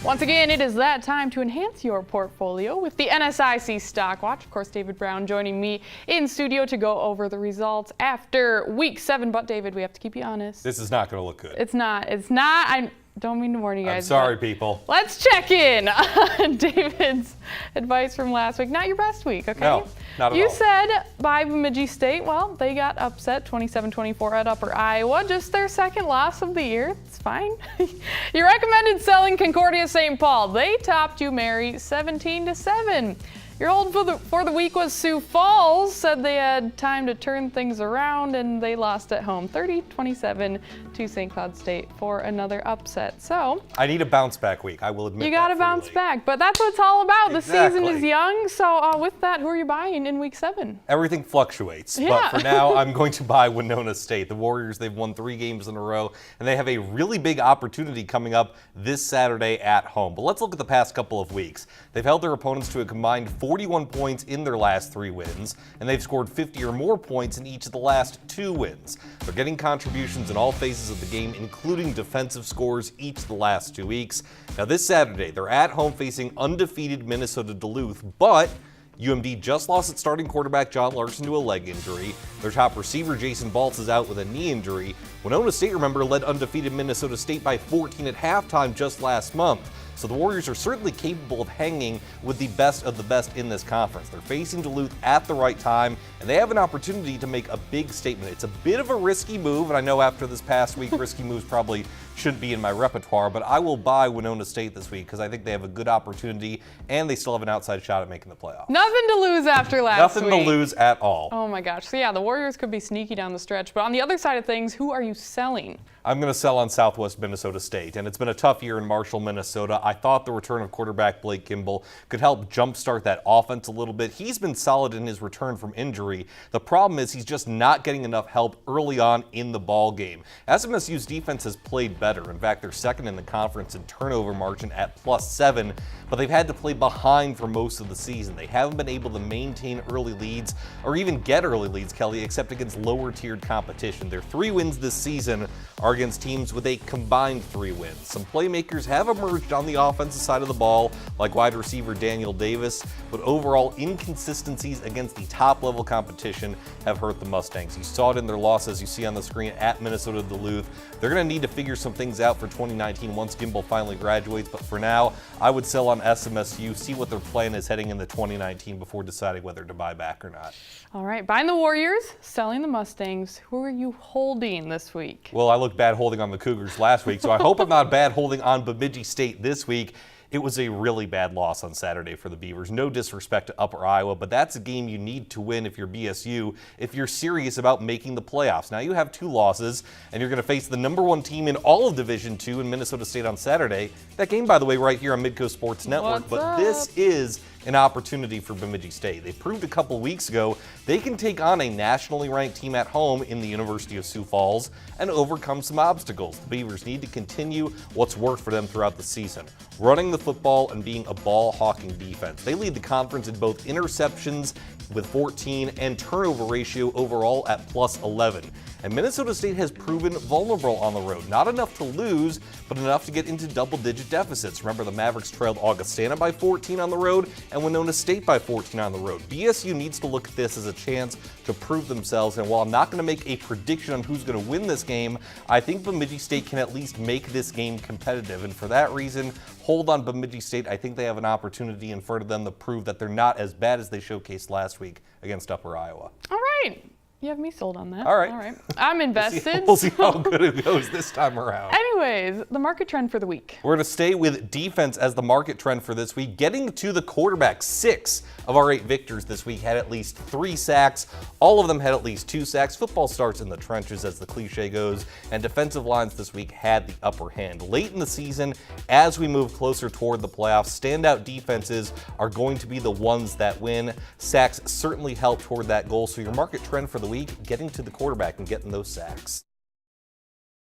Once again, it is that time to enhance your portfolio with the NSIC Stock Watch. Of course, David Brown joining me in studio to go over the results after Week 7. But David, we have to keep you honest. This is not going to look good. It's not. I don't mean to warn you guys. I'm sorry, people. Let's check in on David's advice from last week. Not your best week, okay? No, not at all. You said by Bemidji State, well, they got upset 27-24 at Upper Iowa, just their second loss of the year. It's fine. You recommended selling Concordia St. Paul. They topped you, Mary, 17-7. Your hold for the week was Sioux Falls. Said they had time to turn things around, and they lost at home 30-27 to St. Cloud State for another upset. So I need a bounce back week. I will admit you got to bounce back, but that's what it's all about. Exactly. The season is young, so with that, who are you buying in Week 7? Everything fluctuates, Yeah. but for now, I'm going to buy Winona State. The Warriors, they've won 3 games in a row, and they have a really big opportunity coming up this Saturday at home. But let's look at the past couple of weeks. They've held their opponents to a combined 41 points in their last 3 wins, and they've scored 50 or more points in each of the last 2 wins. They're getting contributions in all phases of the game, including defensive scores each of the last 2 weeks. Now this Saturday, they're at home facing undefeated Minnesota Duluth, but UMD just lost its starting quarterback John Larson to a leg injury. Their top receiver Jason Baltz is out with a knee injury. Winona State, remember, led undefeated Minnesota State by 14 at halftime just last month. So the Warriors are certainly capable of hanging with the best of the best in this conference. They're facing Duluth at the right time, and they have an opportunity to make a big statement. It's a bit of a risky move, and I know after this past week, risky moves probably shouldn't be in my repertoire, but I will buy Winona State this week because I think they have a good opportunity, and they still have an outside shot at making the playoffs. Nothing to lose after last week. Nothing to lose at all. Oh my gosh. So yeah, the Warriors could be sneaky down the stretch, but on the other side of things, who are you selling? I'm going to sell on Southwest Minnesota State, and it's been a tough year in Marshall, Minnesota. I thought the return of quarterback Blake Kimball could help jumpstart that offense a little bit. He's been solid in his return from injury. The problem is he's just not getting enough help early on in the ball game. SMSU's defense has played better. In fact, they're second in the conference in turnover margin at +7, but they've had to play behind for most of the season. They haven't been able to maintain early leads or even get early leads, Kelly, except against lower-tiered competition. Their 3 wins this season are against teams with a combined 3 wins. Some playmakers have emerged on the offensive side of the ball, like wide receiver Daniel Davis, but overall inconsistencies against the top-level competition have hurt the Mustangs. You saw it in their losses you see on the screen at Minnesota Duluth. They're going to need to figure some things out for 2019 once Kimball finally graduates, but for now, I would sell on SMSU, see what their plan is heading into 2019 before deciding whether to buy back or not. All right, buying the Warriors, selling the Mustangs. Who are you holding this week? Well, I looked bad holding on the Cougars last week, so I hope I'm not bad holding on Bemidji State this week. It was a really bad loss on Saturday for the Beavers. No disrespect to Upper Iowa, but that's a game you need to win if you're BSU, if you're serious about making the playoffs. Now you have 2 losses, and you're going to face the #1 team in all of Division II in Minnesota State on Saturday. That game, by the way, right here on Midco Sports Network. What's up? This is an opportunity for Bemidji State. They proved a couple weeks ago they can take on a nationally ranked team at home in the University of Sioux Falls and overcome some obstacles. The Beavers need to continue what's worked for them throughout the season, running the football and being a ball-hawking defense. They lead the conference in both interceptions with 14 and turnover ratio overall at +11. And Minnesota State has proven vulnerable on the road. Not enough to lose, but enough to get into double-digit deficits. Remember, the Mavericks trailed Augustana by 14 on the road and Winona State by 14 on the road. BSU needs to look at this as a chance to prove themselves, and while I'm not going to make a prediction on who's going to win this game, I think Bemidji State can at least make this game competitive, and for that reason, hold on Bemidji State. I think they have an opportunity in front of them to prove that they're not as bad as they showcased last week against Upper Iowa. All right. You have me sold on that. All right. All right. I'm invested. We'll see how good it goes this time around. Anyways, the market trend for the week. We're going to stay with defense as the market trend for this week. Getting to the quarterback, 6 of our 8 victors this week had at least 3 sacks. All of them had at least 2 sacks. Football starts in the trenches, as the cliche goes, and defensive lines this week had the upper hand. Late in the season, as we move closer toward the playoffs, standout defenses are going to be the ones that win. Sacks certainly help toward that goal, so your market trend for the week, getting to the quarterback and getting those sacks.